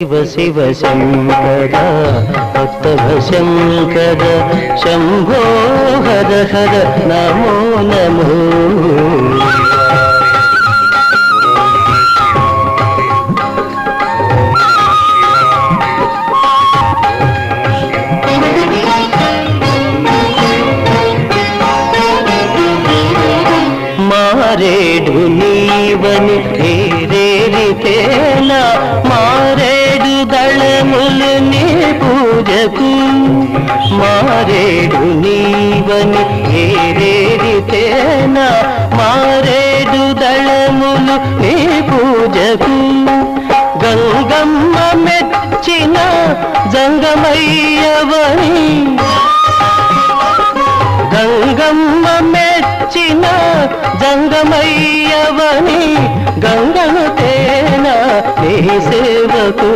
శివ శివ శంకర భక్తవ శంకర శంభో హర హర నమో నమో. మారేడు నీవని ఏరేరితేలా మారేడు దళములు నీ పూజకు. మారేడు నీవని ఏరేరితేలా మారేడు దళములు నీ పూజకు. గంగమ్మ మెచ్చిన జంగమయ్యవని గంగమ్మ మెచ్చిన జంగమయ్యవని గంగను తేన నీ సేవకు.